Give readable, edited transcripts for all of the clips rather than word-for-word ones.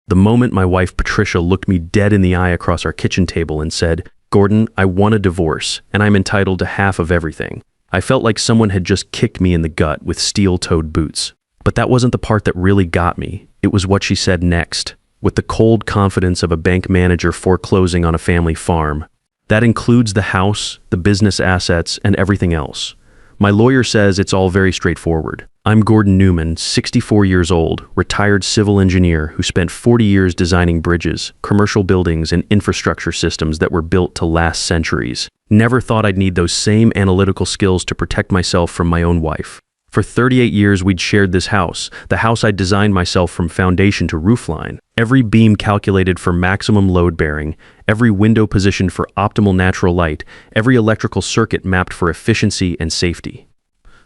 The moment my wife Patricia looked me dead in the eye across our kitchen table and said, "Gordon, I want a divorce, and I'm entitled to half of everything," I felt like someone had just kicked me in the gut with steel-toed boots. But that wasn't the part that really got me. It was what she said next, with the cold confidence of a bank manager foreclosing on a family farm. That includes the house, the business assets, and everything else. My lawyer says it's all very straightforward. I'm Gordon Newman, 64 years old, retired civil engineer who spent 40 years designing bridges, commercial buildings, and infrastructure systems that were built to last centuries. Never thought I'd need those same analytical skills to protect myself from my own wife. For 38 years, we'd shared this house, the house I'd designed myself from foundation to roofline. Every beam calculated for maximum load bearing, every window positioned for optimal natural light, every electrical circuit mapped for efficiency and safety.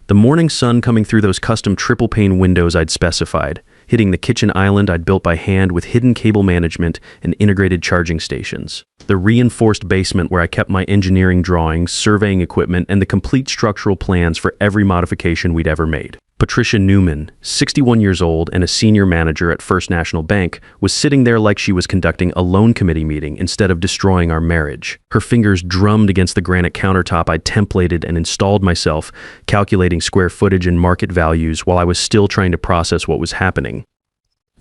The morning sun coming through those custom triple-pane windows I'd specified, hitting the kitchen island I'd built by hand with hidden cable management and integrated charging stations. The reinforced basement where I kept my engineering drawings, surveying equipment, and the complete structural plans for every modification we'd ever made. Patricia Newman, 61 years old and a senior manager at First National Bank, was sitting there like she was conducting a loan committee meeting instead of destroying our marriage. Her fingers drummed against the granite countertop I'd templated and installed myself, calculating square footage and market values while I was still trying to process what was happening.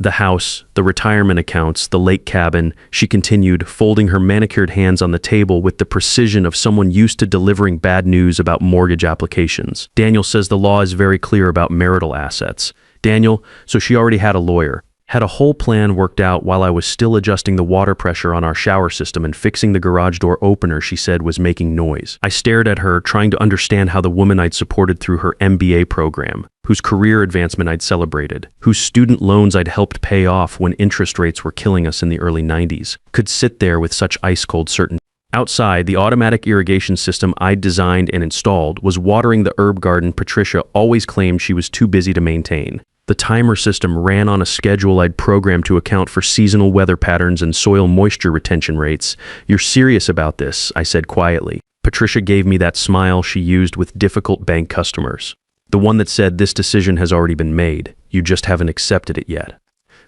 The house, the retirement accounts, the lake cabin, she continued, folding her manicured hands on the table with the precision of someone used to delivering bad news about mortgage applications. Daniel says the law is very clear about marital assets. Daniel, so she already had a lawyer. Had a whole plan worked out while I was still adjusting the water pressure on our shower system and fixing the garage door opener she said was making noise. I stared at her, trying to understand how the woman I'd supported through her MBA program, whose career advancement I'd celebrated, whose student loans I'd helped pay off when interest rates were killing us in the early 90s, could sit there with such ice-cold certainty. Outside, the automatic irrigation system I'd designed and installed was watering the herb garden Patricia always claimed she was too busy to maintain. The timer system ran on a schedule I'd programmed to account for seasonal weather patterns and soil moisture retention rates. "You're serious about this," I said quietly. Patricia gave me that smile she used with difficult bank customers. The one that said, "This decision has already been made. You just haven't accepted it yet."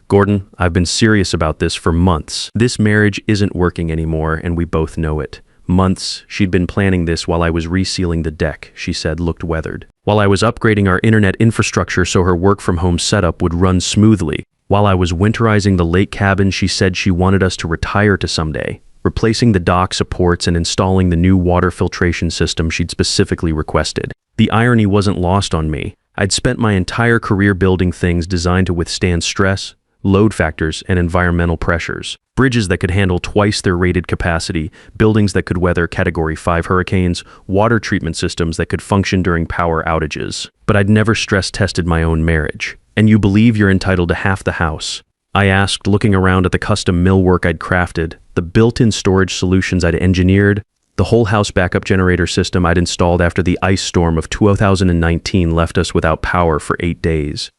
"Gordon, I've been serious about this for months. This marriage isn't working anymore, and we both know it." Months. She'd been planning this while I was resealing the deck, she said, looked weathered. While I was upgrading our internet infrastructure so her work-from-home setup would run smoothly. While I was winterizing the lake cabin she said she wanted us to retire to someday. Replacing the dock supports and installing the new water filtration system she'd specifically requested. The irony wasn't lost on me. I'd spent my entire career building things designed to withstand stress, load factors, and environmental pressures. Bridges that could handle twice their rated capacity, buildings that could weather Category 5 hurricanes, water treatment systems that could function during power outages. But I'd never stress-tested my own marriage. "And you believe you're entitled to half the house?" I asked, looking around at the custom millwork I'd crafted, the built-in storage solutions I'd engineered, the whole house backup generator system I'd installed after the ice storm of 2019 left us without power for 8 days.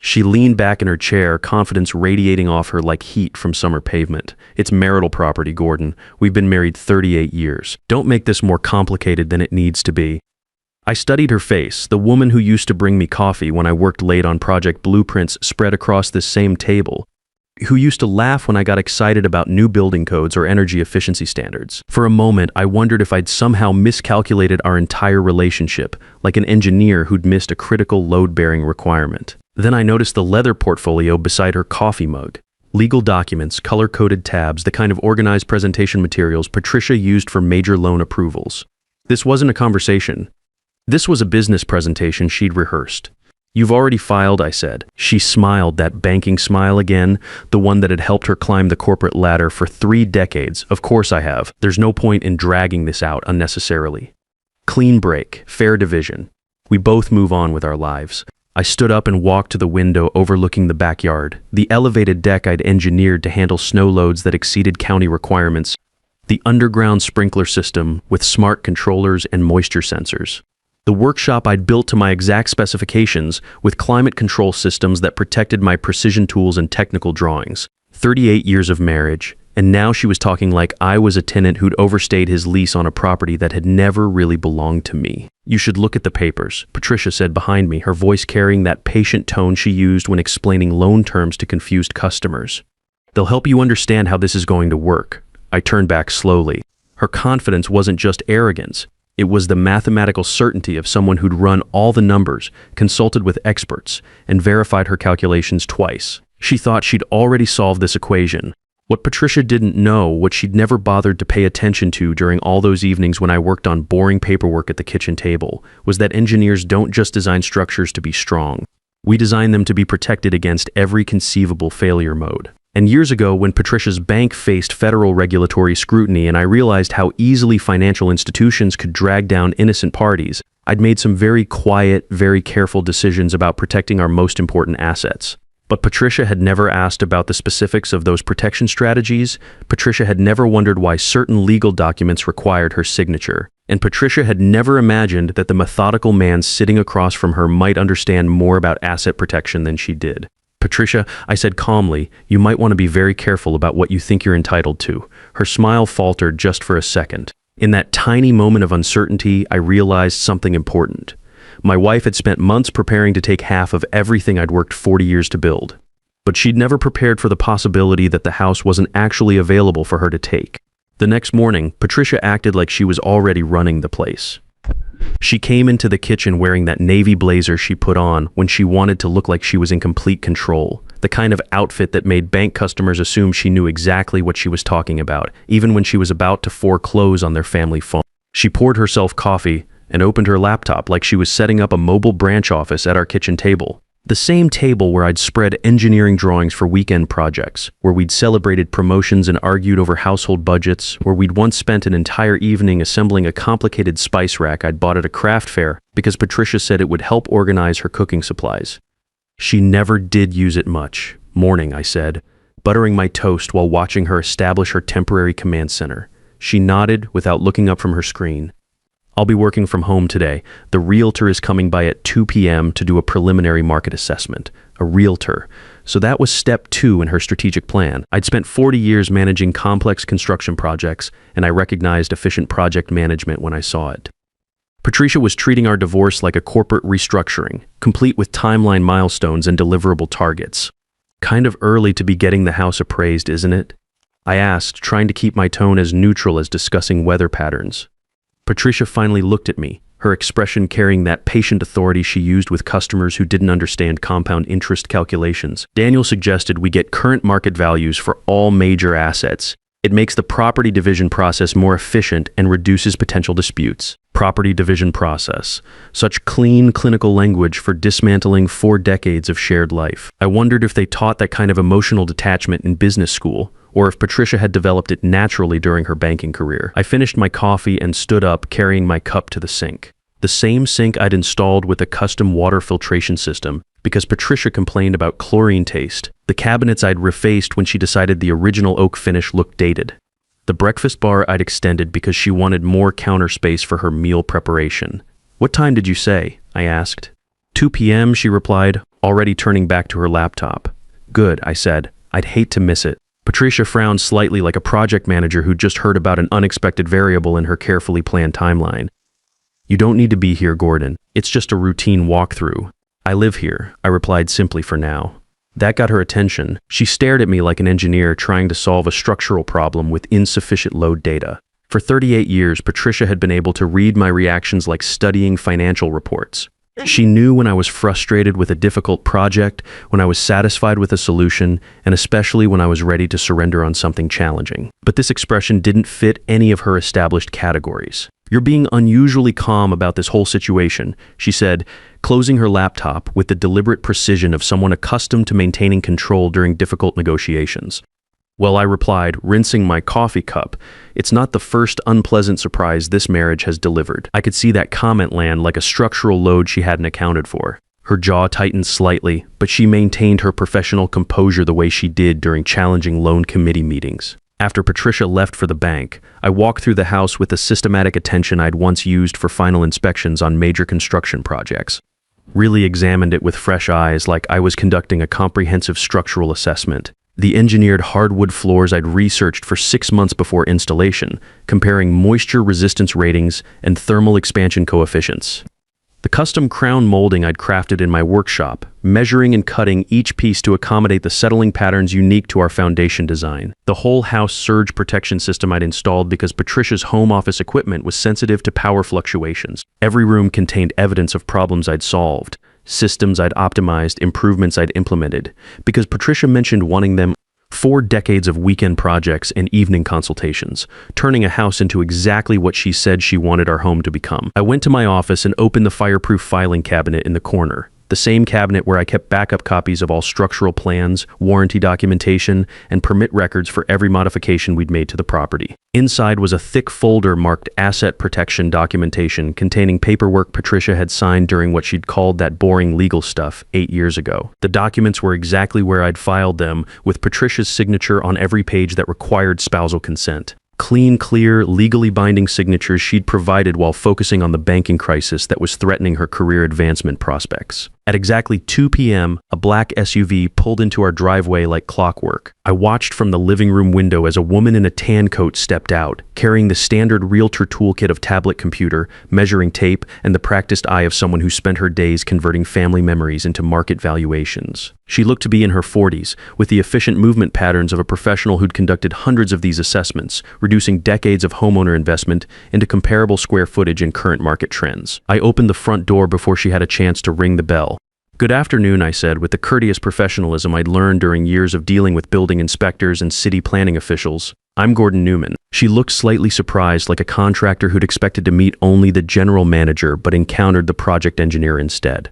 She leaned back in her chair, confidence radiating off her like heat from summer pavement. "It's marital property, Gordon. We've been married 38 years. Don't make this more complicated than it needs to be." I studied her face, the woman who used to bring me coffee when I worked late on project blueprints spread across this same table, who used to laugh when I got excited about new building codes or energy efficiency standards. For a moment, I wondered if I'd somehow miscalculated our entire relationship, like an engineer who'd missed a critical load-bearing requirement. Then I noticed the leather portfolio beside her coffee mug. Legal documents, color-coded tabs, the kind of organized presentation materials Patricia used for major loan approvals. This wasn't a conversation. This was a business presentation she'd rehearsed. "You've already filed," I said. She smiled, that banking smile again, the one that had helped her climb the corporate ladder for 3 decades. "Of course I have. There's no point in dragging this out unnecessarily." Clean break, fair division. We both move on with our lives. I stood up and walked to the window overlooking the backyard, the elevated deck I'd engineered to handle snow loads that exceeded county requirements, the underground sprinkler system with smart controllers and moisture sensors, the workshop I'd built to my exact specifications with climate control systems that protected my precision tools and technical drawings. 38 years of marriage, and now she was talking like I was a tenant who'd overstayed his lease on a property that had never really belonged to me. "You should look at the papers," Patricia said behind me, her voice carrying that patient tone she used when explaining loan terms to confused customers. They'll help you understand how this is going to work. I turned back slowly. Her confidence wasn't just arrogance. It was the mathematical certainty of someone who'd run all the numbers, consulted with experts, and verified her calculations twice. She thought she'd already solved this equation. What Patricia didn't know, what she'd never bothered to pay attention to during all those evenings when I worked on boring paperwork at the kitchen table, was that engineers don't just design structures to be strong. We design them to be protected against every conceivable failure mode. And years ago, when Patricia's bank faced federal regulatory scrutiny and I realized how easily financial institutions could drag down innocent parties, I'd made some very quiet, very careful decisions about protecting our most important assets. But Patricia had never asked about the specifics of those protection strategies. Patricia had never wondered why certain legal documents required her signature. And Patricia had never imagined that the methodical man sitting across from her might understand more about asset protection than she did. Patricia, I said calmly, you might want to be very careful about what you think you're entitled to. Her smile faltered just for a second. In that tiny moment of uncertainty, I realized something important. My wife had spent months preparing to take half of everything I'd worked 40 years to build. But she'd never prepared for the possibility that the house wasn't actually available for her to take. The next morning, Patricia acted like she was already running the place. She came into the kitchen wearing that navy blazer she put on when she wanted to look like she was in complete control, the kind of outfit that made bank customers assume she knew exactly what she was talking about, even when she was about to foreclose on their family phone. She poured herself coffee and opened her laptop like she was setting up a mobile branch office at our kitchen table. The same table where I'd spread engineering drawings for weekend projects, where we'd celebrated promotions and argued over household budgets, where we'd once spent an entire evening assembling a complicated spice rack I'd bought at a craft fair because Patricia said it would help organize her cooking supplies. She never did use it much. Morning, I said, buttering my toast while watching her establish her temporary command center. She nodded without looking up from her screen. I'll be working from home today. The realtor is coming by at 2 p.m. to do a preliminary market assessment. A realtor. So that was step 2 in her strategic plan. I'd spent 40 years managing complex construction projects, and I recognized efficient project management when I saw it. Patricia was treating our divorce like a corporate restructuring, complete with timeline milestones and deliverable targets. Kind of early to be getting the house appraised, isn't it? I asked, trying to keep my tone as neutral as discussing weather patterns. Patricia finally looked at me, her expression carrying that patient authority she used with customers who didn't understand compound interest calculations. Daniel suggested we get current market values for all major assets. It makes the property division process more efficient and reduces potential disputes. Property division process. Such clean, clinical language for dismantling 4 decades of shared life. I wondered if they taught that kind of emotional detachment in business school, or if Patricia had developed it naturally during her banking career. I finished my coffee and stood up, carrying my cup to the sink. The same sink I'd installed with a custom water filtration system, because Patricia complained about chlorine taste. The cabinets I'd refaced when she decided the original oak finish looked dated. The breakfast bar I'd extended because she wanted more counter space for her meal preparation. What time did you say? I asked. 2 p.m., she replied, already turning back to her laptop. Good, I said. I'd hate to miss it. Patricia frowned slightly like a project manager who'd just heard about an unexpected variable in her carefully planned timeline. You don't need to be here, Gordon. It's just a routine walkthrough. I live here, I replied simply for now. That got her attention. She stared at me like an engineer trying to solve a structural problem with insufficient load data. For 38 years, Patricia had been able to read my reactions like studying financial reports. She knew when I was frustrated with a difficult project, when I was satisfied with a solution, and especially when I was ready to surrender on something challenging. But this expression didn't fit any of her established categories. You're being unusually calm about this whole situation, she said, closing her laptop with the deliberate precision of someone accustomed to maintaining control during difficult negotiations. Well, I replied, rinsing my coffee cup, it's not the first unpleasant surprise this marriage has delivered. I could see that comment land like a structural load she hadn't accounted for. Her jaw tightened slightly, but she maintained her professional composure the way she did during challenging loan committee meetings. After Patricia left for the bank, I walked through the house with the systematic attention I'd once used for final inspections on major construction projects. Really examined it with fresh eyes like I was conducting a comprehensive structural assessment. The engineered hardwood floors I'd researched for 6 months before installation, comparing moisture resistance ratings and thermal expansion coefficients. The custom crown molding I'd crafted in my workshop, measuring and cutting each piece to accommodate the settling patterns unique to our foundation design. The whole house surge protection system I'd installed because Patricia's home office equipment was sensitive to power fluctuations. Every room contained evidence of problems I'd solved, systems I'd optimized, improvements I'd implemented, because Patricia mentioned wanting them. 4 decades of weekend projects and evening consultations, turning a house into exactly what she said she wanted our home to become. I went to my office and opened the fireproof filing cabinet in the corner, the same cabinet where I kept backup copies of all structural plans, warranty documentation, and permit records for every modification we'd made to the property. Inside was a thick folder marked Asset Protection Documentation containing paperwork Patricia had signed during what she'd called that boring legal stuff 8 years ago. The documents were exactly where I'd filed them, with Patricia's signature on every page that required spousal consent. Clean, clear, legally binding signatures she'd provided while focusing on the banking crisis that was threatening her career advancement prospects. At exactly 2 p.m., a black SUV pulled into our driveway like clockwork. I watched from the living room window as a woman in a tan coat stepped out, carrying the standard realtor toolkit of tablet computer, measuring tape, and the practiced eye of someone who spent her days converting family memories into market valuations. She looked to be in her 40s, with the efficient movement patterns of a professional who'd conducted hundreds of these assessments, reducing decades of homeowner investment into comparable square footage in current market trends. I opened the front door before she had a chance to ring the bell. "Good afternoon," I said, with the courteous professionalism I'd learned during years of dealing with building inspectors and city planning officials. "I'm Gordon Newman." She looked slightly surprised, like a contractor who'd expected to meet only the general manager but encountered the project engineer instead.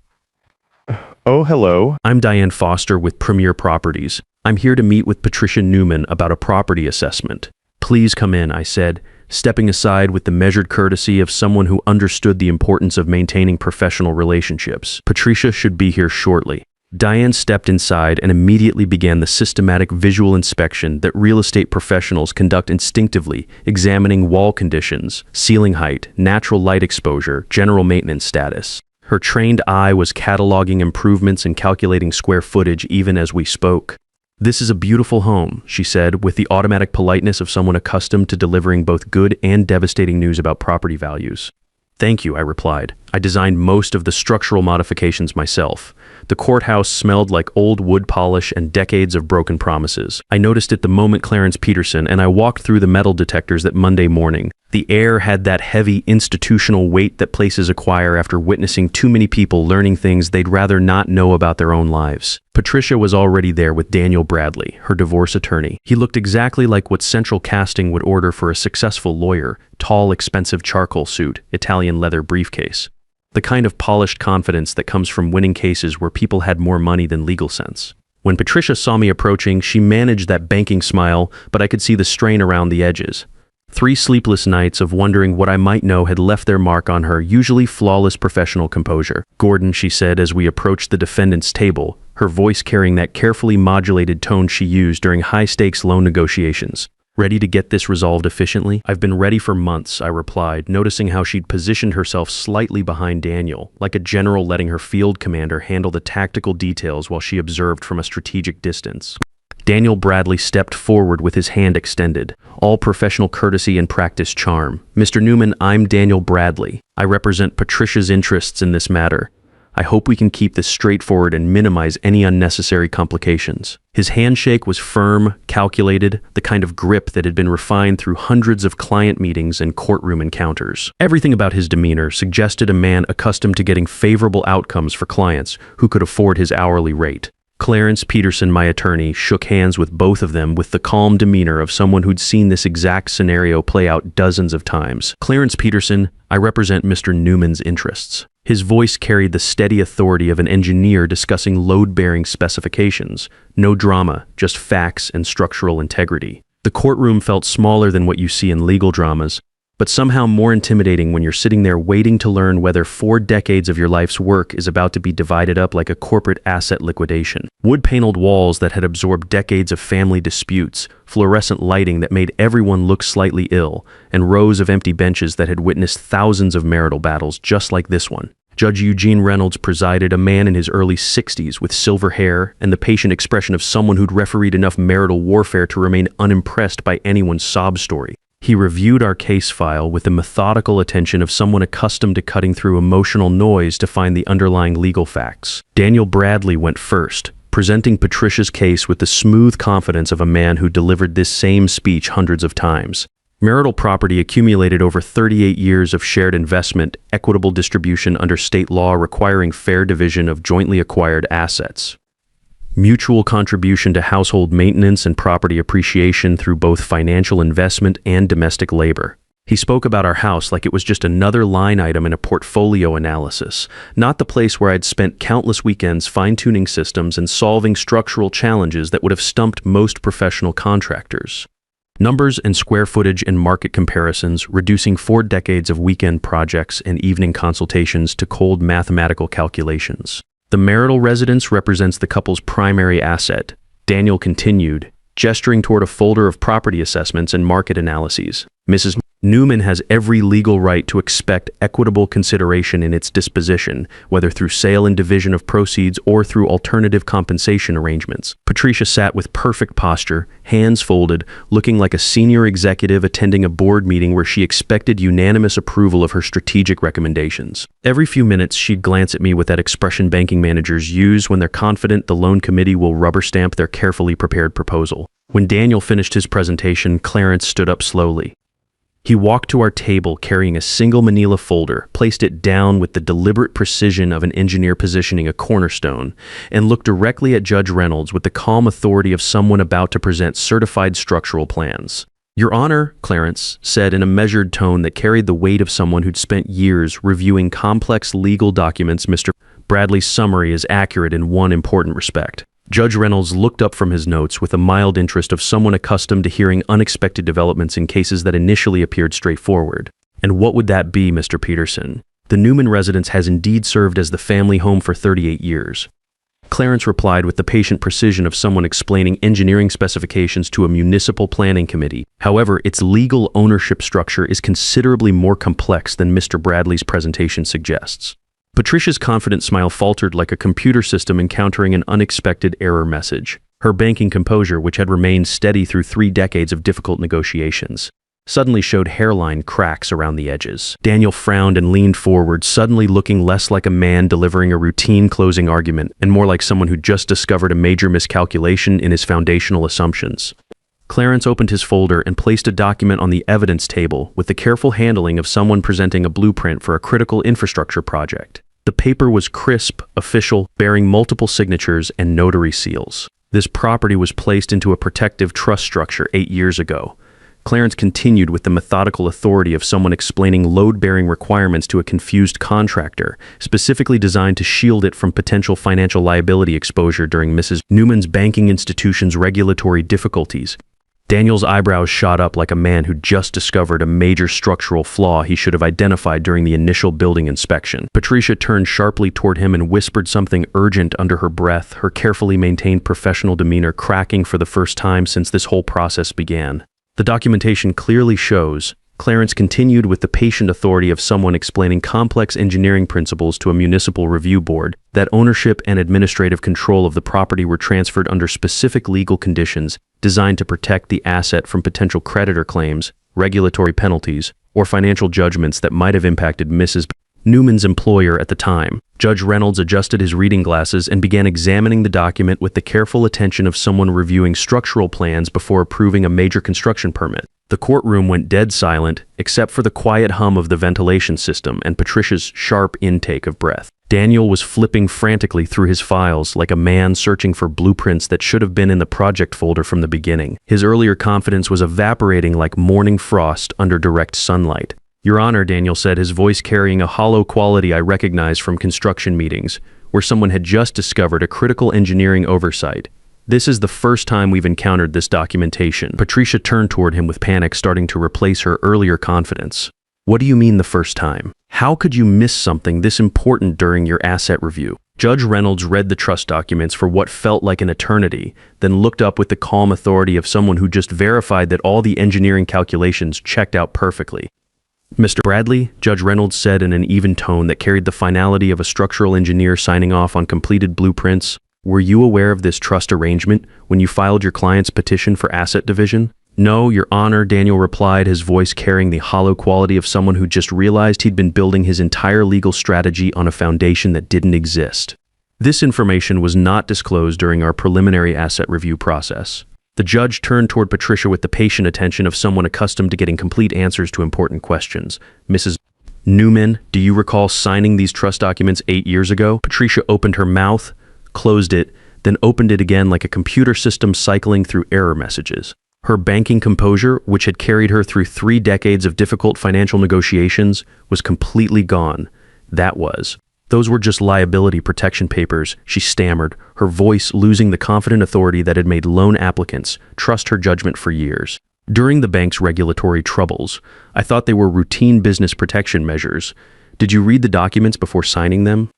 "Oh, hello. "I'm Diane Foster with Premier Properties. I'm here to meet with Patricia Newman about a property assessment." "Please come in," I said, stepping aside with the measured courtesy of someone who understood the importance of maintaining professional relationships. "Patricia should be here shortly." Diane stepped inside and immediately began the systematic visual inspection that real estate professionals conduct instinctively, examining wall conditions, ceiling height, natural light exposure, general maintenance status. Her trained eye was cataloging improvements and calculating square footage even as we spoke. "This is a beautiful home," she said, with the automatic politeness of someone accustomed to delivering both good and devastating news about property values. "Thank you," I replied. "I designed most of the structural modifications myself." The courthouse smelled like old wood polish and decades of broken promises. I noticed it the moment Clarence Peterson and I walked through the metal detectors that Monday morning. The air had that heavy institutional weight that places acquire after witnessing too many people learning things they'd rather not know about their own lives. Patricia was already there with Daniel Bradley, her divorce attorney. He looked exactly like what central casting would order for a successful lawyer: tall, expensive charcoal suit, Italian leather briefcase. The kind of polished confidence that comes from winning cases where people had more money than legal sense. When Patricia saw me approaching, she managed that banking smile, but I could see the strain around the edges. 3 sleepless nights of wondering what I might know had left their mark on her usually flawless professional composure. "Gordon," she said as we approached the defendant's table, her voice carrying that carefully modulated tone she used during high-stakes loan negotiations. "Ready to get this resolved efficiently?" "I've been ready for months," I replied, noticing how she'd positioned herself slightly behind Daniel, like a general letting her field commander handle the tactical details while she observed from a strategic distance. Daniel Bradley stepped forward with his hand extended, all professional courtesy and practiced charm. "Mr. Newman, I'm Daniel Bradley. I represent Patricia's interests in this matter. I hope we can keep this straightforward and minimize any unnecessary complications." His handshake was firm, calculated, the kind of grip that had been refined through hundreds of client meetings and courtroom encounters. Everything about his demeanor suggested a man accustomed to getting favorable outcomes for clients who could afford his hourly rate. Clarence Peterson, my attorney, shook hands with both of them with the calm demeanor of someone who'd seen this exact scenario play out dozens of times. "Clarence Peterson, I represent Mr. Newman's interests." His voice carried the steady authority of an engineer discussing load-bearing specifications. No drama, just facts and structural integrity. The courtroom felt smaller than what you see in legal dramas, but somehow more intimidating when you're sitting there waiting to learn whether 4 decades of your life's work is about to be divided up like a corporate asset liquidation. Wood-paneled walls that had absorbed decades of family disputes, fluorescent lighting that made everyone look slightly ill, and rows of empty benches that had witnessed thousands of marital battles just like this one. Judge Eugene Reynolds presided, a man in his early 60s with silver hair and the patient expression of someone who'd refereed enough marital warfare to remain unimpressed by anyone's sob story. He reviewed our case file with the methodical attention of someone accustomed to cutting through emotional noise to find the underlying legal facts. Daniel Bradley went first, presenting Patricia's case with the smooth confidence of a man who delivered this same speech hundreds of times. Marital property accumulated over 38 years of shared investment, equitable distribution under state law requiring fair division of jointly acquired assets. Mutual contribution to household maintenance and property appreciation through both financial investment and domestic labor. He spoke about our house like it was just another line item in a portfolio analysis, not the place where I'd spent countless weekends fine-tuning systems and solving structural challenges that would have stumped most professional contractors. Numbers and square footage and market comparisons, reducing 4 decades of weekend projects and evening consultations to cold mathematical calculations. The marital residence represents the couple's primary asset, Daniel continued, gesturing toward a folder of property assessments and market analyses. Mrs. Newman has every legal right to expect equitable consideration in its disposition, whether through sale and division of proceeds or through alternative compensation arrangements. Patricia sat with perfect posture, hands folded, looking like a senior executive attending a board meeting where she expected unanimous approval of her strategic recommendations. Every few minutes, she'd glance at me with that expression banking managers use when they're confident the loan committee will rubber stamp their carefully prepared proposal. When Daniel finished his presentation, Clarence stood up slowly. He walked to our table carrying a single manila folder, placed it down with the deliberate precision of an engineer positioning a cornerstone, and looked directly at Judge Reynolds with the calm authority of someone about to present certified structural plans. "Your Honor," Clarence said in a measured tone that carried the weight of someone who'd spent years reviewing complex legal documents, "Mr. Bradley's summary is accurate in one important respect." Judge Reynolds looked up from his notes with a mild interest of someone accustomed to hearing unexpected developments in cases that initially appeared straightforward. "And what would that be, Mr. Peterson? The Newman residence has indeed served as the family home for 38 years. Clarence replied with the patient precision of someone explaining engineering specifications to a municipal planning committee. However, its legal ownership structure is considerably more complex than Mr. Bradley's presentation suggests. Patricia's confident smile faltered like a computer system encountering an unexpected error message. Her banking composure, which had remained steady through 3 decades of difficult negotiations, suddenly showed hairline cracks around the edges. Daniel frowned and leaned forward, suddenly looking less like a man delivering a routine closing argument and more like someone who just discovered a major miscalculation in his foundational assumptions. Clarence opened his folder and placed a document on the evidence table with the careful handling of someone presenting a blueprint for a critical infrastructure project. The paper was crisp, official, bearing multiple signatures and notary seals. This property was placed into a protective trust structure 8 years ago. Clarence continued with the methodical authority of someone explaining load-bearing requirements to a confused contractor, specifically designed to shield it from potential financial liability exposure during Mrs. Newman's banking institution's regulatory difficulties. Daniel's eyebrows shot up like a man who just discovered a major structural flaw he should have identified during the initial building inspection. Patricia turned sharply toward him and whispered something urgent under her breath, her carefully maintained professional demeanor cracking for the first time since this whole process began. The documentation clearly shows, Clarence continued with the patient authority of someone explaining complex engineering principles to a municipal review board, that ownership and administrative control of the property were transferred under specific legal conditions designed to protect the asset from potential creditor claims, regulatory penalties, or financial judgments that might have impacted Mrs. Newman's employer at the time. Judge Reynolds adjusted his reading glasses and began examining the document with the careful attention of someone reviewing structural plans before approving a major construction permit. The courtroom went dead silent, except for the quiet hum of the ventilation system and Patricia's sharp intake of breath. Daniel was flipping frantically through his files like a man searching for blueprints that should have been in the project folder from the beginning. His earlier confidence was evaporating like morning frost under direct sunlight. "Your Honor," Daniel said, his voice carrying a hollow quality I recognized from construction meetings, where someone had just discovered a critical engineering oversight. "This is the first time we've encountered this documentation." Patricia turned toward him with panic starting to replace her earlier confidence. "What do you mean the first time? How could you miss something this important during your asset review?" Judge Reynolds read the trust documents for what felt like an eternity, then looked up with the calm authority of someone who just verified that all the engineering calculations checked out perfectly. "Mr. Bradley," Judge Reynolds said in an even tone that carried the finality of a structural engineer signing off on completed blueprints, "were you aware of this trust arrangement when you filed your client's petition for asset division?" No, Your Honor, Daniel replied, his voice carrying the hollow quality of someone who just realized he'd been building his entire legal strategy on a foundation that didn't exist. This information was not disclosed during our preliminary asset review process. The judge turned toward Patricia with the patient attention of someone accustomed to getting complete answers to important questions. Mrs. Newman, do you recall signing these trust documents 8 years ago? Patricia opened her mouth, closed it, then opened it again like a computer system cycling through error messages. Her banking composure, which had carried her through 3 decades of difficult financial negotiations, was completely gone. Those were just liability protection papers, she stammered, her voice losing the confident authority that had made loan applicants trust her judgment for years. During the bank's regulatory troubles, I thought they were routine business protection measures. Did you read the documents before signing them?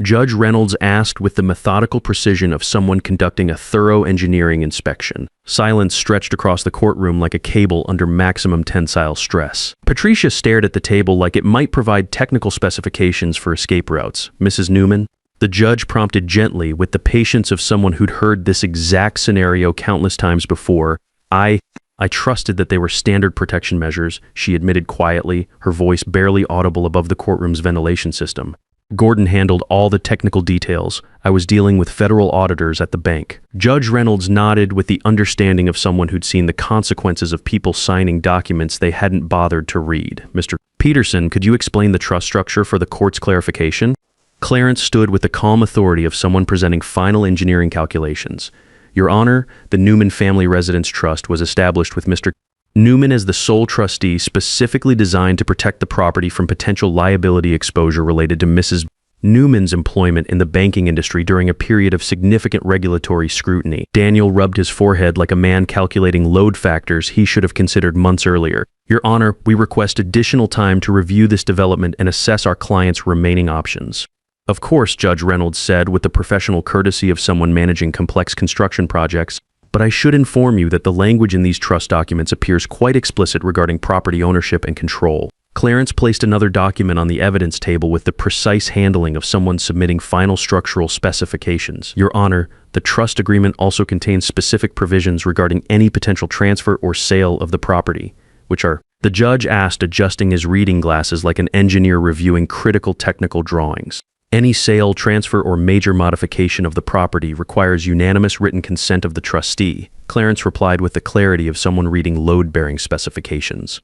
Judge Reynolds asked with the methodical precision of someone conducting a thorough engineering inspection. Silence stretched across the courtroom like a cable under maximum tensile stress. Patricia stared at the table like it might provide technical specifications for escape routes. Mrs. Newman? The judge prompted gently with the patience of someone who'd heard this exact scenario countless times before. I trusted that they were standard protection measures, she admitted quietly, her voice barely audible above the courtroom's ventilation system. Gordon handled all the technical details. I was dealing with federal auditors at the bank. Judge Reynolds nodded with the understanding of someone who'd seen the consequences of people signing documents they hadn't bothered to read. Mr. Peterson, could you explain the trust structure for the court's clarification? Clarence stood with the calm authority of someone presenting final engineering calculations. Your Honor, the Newman Family Residence Trust was established with Mr. Newman as the sole trustee, specifically designed to protect the property from potential liability exposure related to Mrs. Newman's employment in the banking industry during a period of significant regulatory scrutiny. Daniel rubbed his forehead like a man calculating load factors he should have considered months earlier. Your Honor, we request additional time to review this development and assess our client's remaining options. Of course, Judge Reynolds said with the professional courtesy of someone managing complex construction projects, but I should inform you that the language in these trust documents appears quite explicit regarding property ownership and control. Clarence placed another document on the evidence table with the precise handling of someone submitting final structural specifications. Your Honor, the trust agreement also contains specific provisions regarding any potential transfer or sale of the property, which are, the judge asked, adjusting his reading glasses like an engineer reviewing critical technical drawings. Any sale, transfer, or major modification of the property requires unanimous written consent of the trustee. Clarence replied with the clarity of someone reading load-bearing specifications.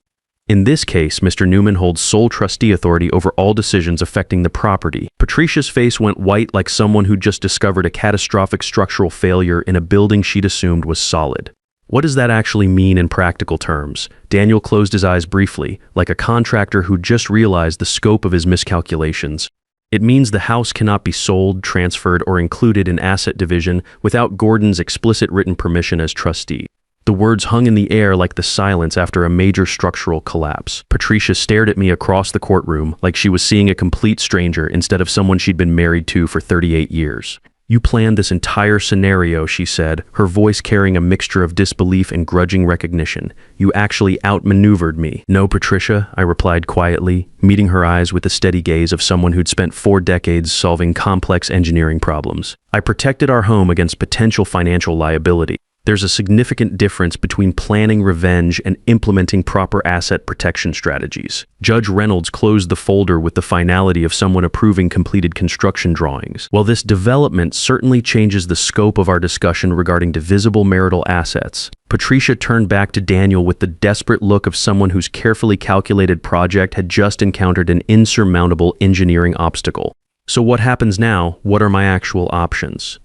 In this case, Mr. Newman holds sole trustee authority over all decisions affecting the property. Patricia's face went white like someone who just discovered a catastrophic structural failure in a building she'd assumed was solid. What does that actually mean in practical terms? Daniel closed his eyes briefly, like a contractor who just realized the scope of his miscalculations. It means the house cannot be sold, transferred, or included in asset division without Gordon's explicit written permission as trustee. The words hung in the air like the silence after a major structural collapse. Patricia stared at me across the courtroom like she was seeing a complete stranger instead of someone she'd been married to for 38 years. You planned this entire scenario, she said, her voice carrying a mixture of disbelief and grudging recognition. You actually outmaneuvered me. No, Patricia, I replied quietly, meeting her eyes with the steady gaze of someone who'd spent 4 decades solving complex engineering problems. I protected our home against potential financial liability. There's a significant difference between planning revenge and implementing proper asset protection strategies. Judge Reynolds closed the folder with the finality of someone approving completed construction drawings. While this development certainly changes the scope of our discussion regarding divisible marital assets, Patricia turned back to Daniel with the desperate look of someone whose carefully calculated project had just encountered an insurmountable engineering obstacle. So what happens now? What are my actual options?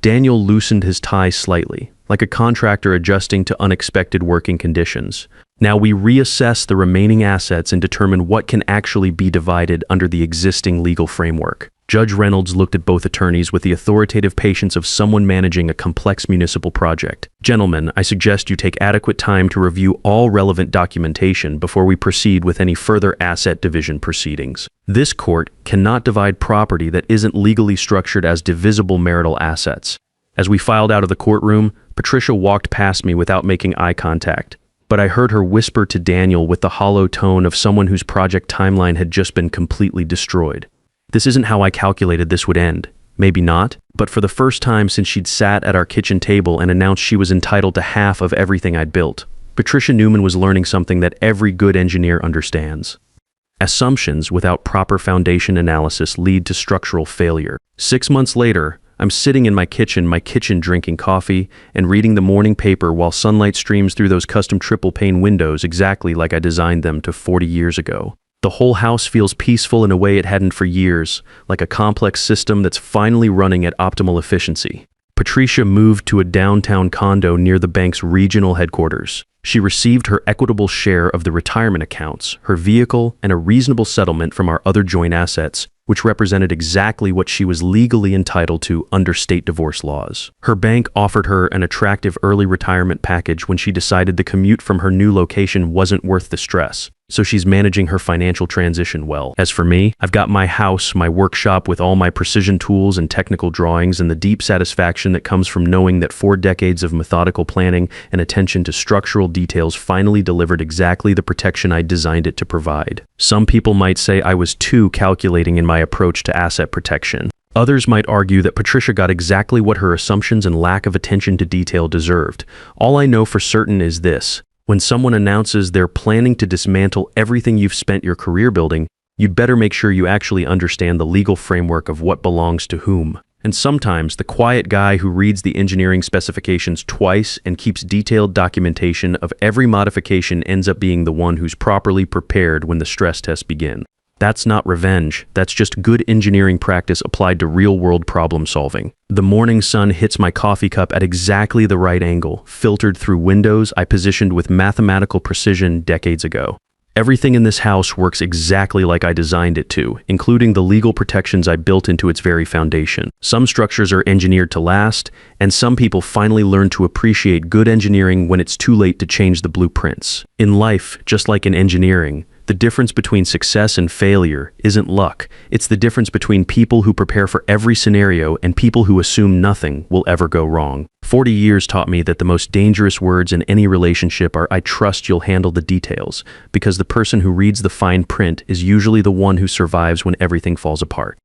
Daniel loosened his tie slightly, like a contractor adjusting to unexpected working conditions. Now we reassess the remaining assets and determine what can actually be divided under the existing legal framework. Judge Reynolds looked at both attorneys with the authoritative patience of someone managing a complex municipal project. Gentlemen, I suggest you take adequate time to review all relevant documentation before we proceed with any further asset division proceedings. This court cannot divide property that isn't legally structured as divisible marital assets. As we filed out of the courtroom, Patricia walked past me without making eye contact, but I heard her whisper to Daniel with the hollow tone of someone whose project timeline had just been completely destroyed. This isn't how I calculated this would end. Maybe not, but for the first time since she'd sat at our kitchen table and announced she was entitled to half of everything I'd built. Patricia Newman was learning something that every good engineer understands. Assumptions without proper foundation analysis lead to structural failure. 6 months later, I'm sitting in my kitchen drinking coffee and reading the morning paper while sunlight streams through those custom triple-pane windows exactly like I designed them to 40 years ago. The whole house feels peaceful in a way it hadn't for years, like a complex system that's finally running at optimal efficiency. Patricia moved to a downtown condo near the bank's regional headquarters. She received her equitable share of the retirement accounts, her vehicle, and a reasonable settlement from our other joint assets, which represented exactly what she was legally entitled to under state divorce laws. Her bank offered her an attractive early retirement package when she decided the commute from her new location wasn't worth the stress, so she's managing her financial transition well. As for me, I've got my house, my workshop with all my precision tools and technical drawings, and the deep satisfaction that comes from knowing that 4 decades of methodical planning and attention to structural details finally delivered exactly the protection I designed it to provide. Some people might say I was too calculating in my approach to asset protection. Others might argue that Patricia got exactly what her assumptions and lack of attention to detail deserved. All I know for certain is this: when someone announces they're planning to dismantle everything you've spent your career building, you'd better make sure you actually understand the legal framework of what belongs to whom. And sometimes the quiet guy who reads the engineering specifications twice and keeps detailed documentation of every modification ends up being the one who's properly prepared when the stress tests begin. That's not revenge, that's just good engineering practice applied to real-world problem solving. The morning sun hits my coffee cup at exactly the right angle, filtered through windows I positioned with mathematical precision decades ago. Everything in this house works exactly like I designed it to, including the legal protections I built into its very foundation. Some structures are engineered to last, and some people finally learn to appreciate good engineering when it's too late to change the blueprints. In life, just like in engineering, the difference between success and failure isn't luck. It's the difference between people who prepare for every scenario and people who assume nothing will ever go wrong. 40 years taught me that the most dangerous words in any relationship are "I trust you'll handle the details," because the person who reads the fine print is usually the one who survives when everything falls apart.